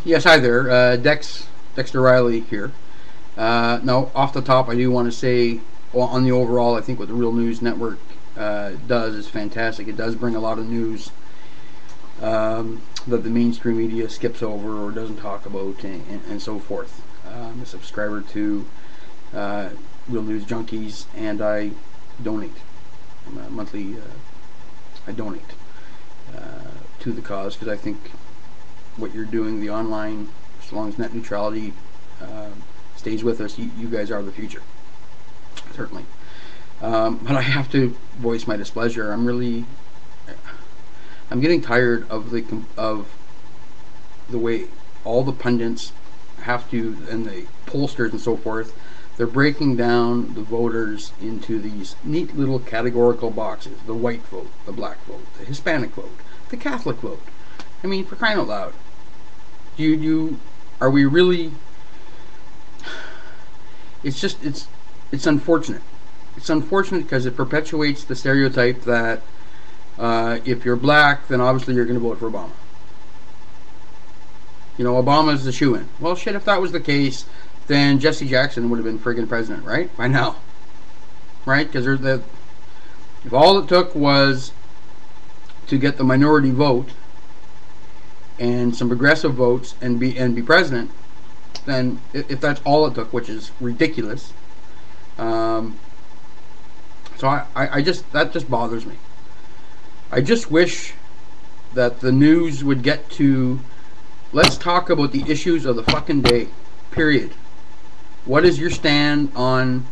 Yes, hi there. Dexter Riley here. Now, off the top, I do want to say, well, on the overall, I think what the Real News Network does is fantastic. It does bring a lot of news that the mainstream media skips over or doesn't talk about, and so forth. I'm a subscriber to Real News Junkies, and I donate. I'm a monthly. I donate to the cause because I think what you're doing, the online, as long as net neutrality stays with us, you guys are the future, certainly. But I have to voice my displeasure. I'm getting tired of the way all the pundits have to, and the pollsters and so forth. They're breaking down the voters into these neat little categorical boxes: the white vote, the black vote, the Hispanic vote, the Catholic vote. I mean, for crying out loud. Are we really? It's unfortunate. It's unfortunate because it perpetuates the stereotype that if you're black, then obviously you're going to vote for Obama. You know, Obama's the shoo-in. Well, shit, if that was the case, then Jesse Jackson would have been friggin' president, right? By now. Right? Because if all it took was to get the minority vote and some progressive votes and be president, then if that's all it took, which is ridiculous, so that just bothers me. I just wish that the news would get to, let's talk about the issues of the fucking day, period. What is your stand on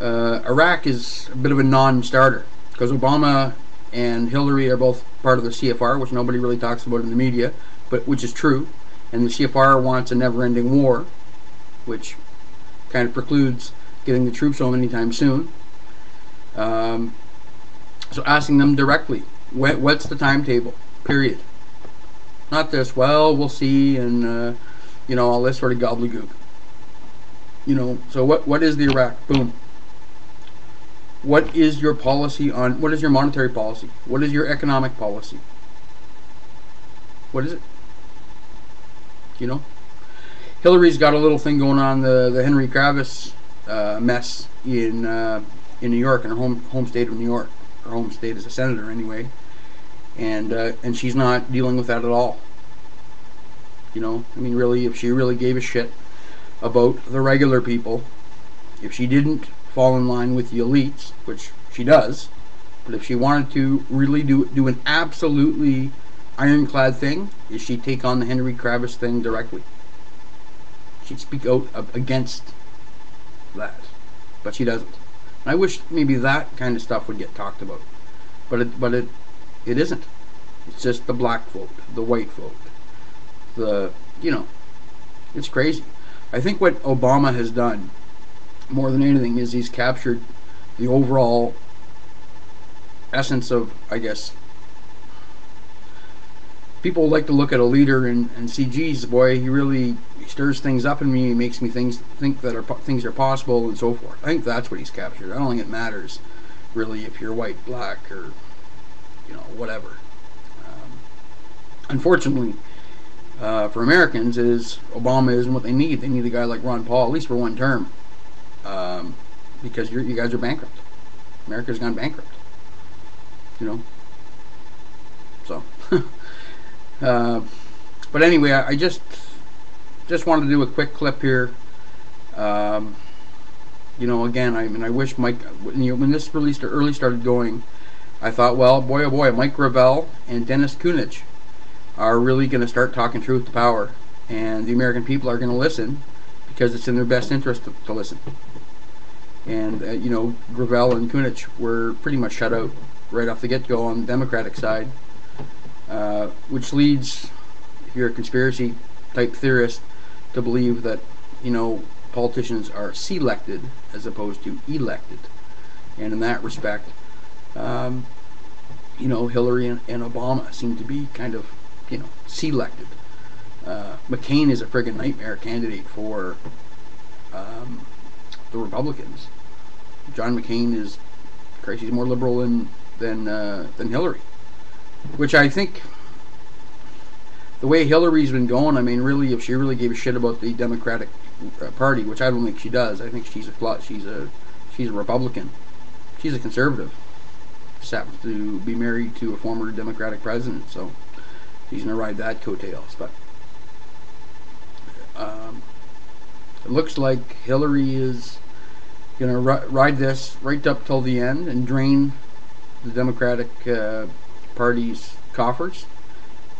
Iraq? Is a bit of a non-starter because Obama and Hillary are both part of the CFR, which nobody really talks about in the media, but which is true. And the CFR wants a never-ending war, which kind of precludes getting the troops home anytime soon. So asking them directly, what's the timetable? Period. Not this, well, we'll see, and all this sort of gobbledygook. So what is the Iraq? Boom. What is your policy on? What is your monetary policy? What is your economic policy? What is it? Hillary's got a little thing going on, the Henry Kravis mess in New York, in her home state of New York. Her home state as a senator, anyway, and she's not dealing with that at all. Really, if she really gave a shit about the regular people, if she didn't fall in line with the elites, which she does, but if she wanted to really do an absolutely ironclad thing, is she'd take on the Henry Kravis thing directly. She'd speak out against that, but she doesn't. And I wish maybe that kind of stuff would get talked about, but it isn't. It's just the black vote, the white vote, it's crazy. I think what Obama has done more than anything is he's captured the overall essence of, I guess, people like to look at a leader and see, geez, boy, he stirs things up in me. He makes me think that things are possible and so forth. I think that's what he's captured. I don't think it matters really if you're white, black, or whatever. Unfortunately, for Americans, Obama isn't what they need. They need a guy like Ron Paul, at least for one term, because you guys are bankrupt. America's gone bankrupt. So. But anyway, I just wanted to do a quick clip here. Again, I wish Mike, when this early started going, I thought, well, boy oh boy, Mike Gravel and Dennis Kunich are really going to start talking truth to power, and the American people are going to listen because it's in their best interest to listen. And Gravel and Kunich were pretty much shut out right off the get-go on the Democratic side. Which leads, if you're a conspiracy type theorist, to believe that politicians are selected as opposed to elected, and in that respect, Hillary and Obama seem to be kind of selected. McCain is a friggin' nightmare candidate for the Republicans. John McCain is crazy. He's more liberal than Hillary. Which I think the way Hillary's been going, I mean, really, if she really gave a shit about the Democratic Party, which I don't think she does, I think she's a Republican. She's a conservative. Just happens to be married to a former Democratic president, so she's gonna ride that coattails. But it looks like Hillary is gonna ride this right up till the end and drain the Democratic Party's coffers.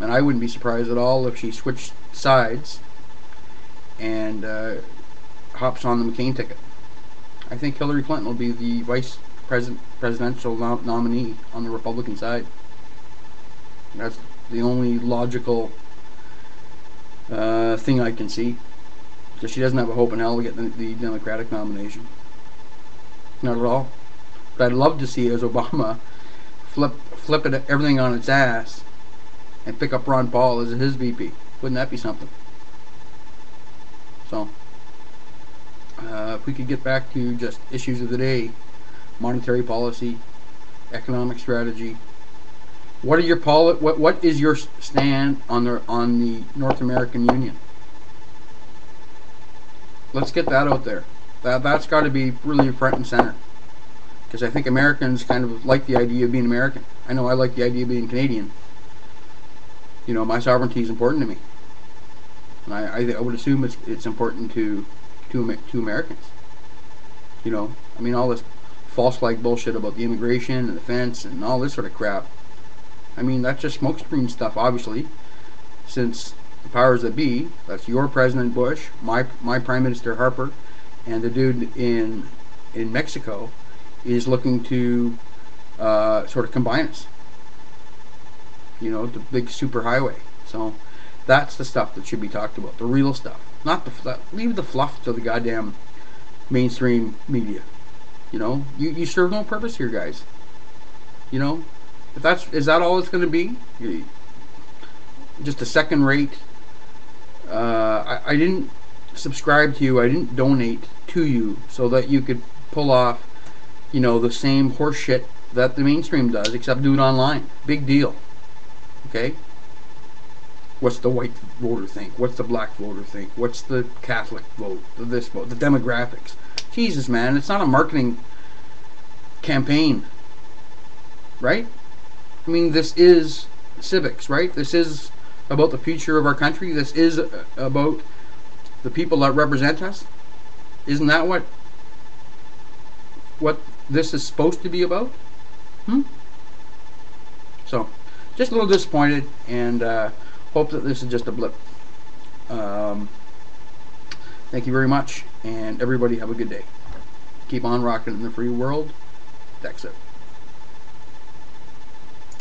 And I wouldn't be surprised at all if she switched sides and hops on the McCain ticket. I think Hillary Clinton will be the presidential nominee on the Republican side. That's the only logical thing I can see, because she doesn't have a hope in hell to get the Democratic nomination. Not at all. But I'd love to see, as Obama, flip everything on its ass and pick up Ron Paul as his VP. Wouldn't that be something? So, if we could get back to just issues of the day: monetary policy, economic strategy. What are your what is your stand on the North American Union? Let's get that out there. That's got to be really front and center, because I think Americans kind of like the idea of being American. I know I like the idea of being Canadian. You know, my sovereignty is important to me, and I would assume it's important to Americans. You know, I mean, all this false flag bullshit about the immigration and the fence and all this sort of crap. I mean, that's just smokescreen stuff, obviously, since the powers that be, that's your President Bush, my Prime Minister Harper, and the dude in Mexico, is looking to sort of combine us. You know, the big super highway. So that's the stuff that should be talked about, the real stuff. Not leave the fluff to the goddamn mainstream media. You know, you serve no purpose here, guys. You know, is that all it's going to be? Just a second rate. I didn't subscribe to you. I didn't donate to you so that you could pull off, you know, the same horse shit that the mainstream does, except do it online. Big deal. Okay? What's the white voter think? What's the black voter think? What's the Catholic vote? This vote? The demographics. Jesus, man, it's not a marketing campaign, right? I mean, this is civics, right? This is about the future of our country. This is about the people that represent us. Isn't that what this is supposed to be about? So, just a little disappointed, and hope that this is just a blip. Thank you very much, and everybody have a good day. Keep on rocking in the free world. That's it.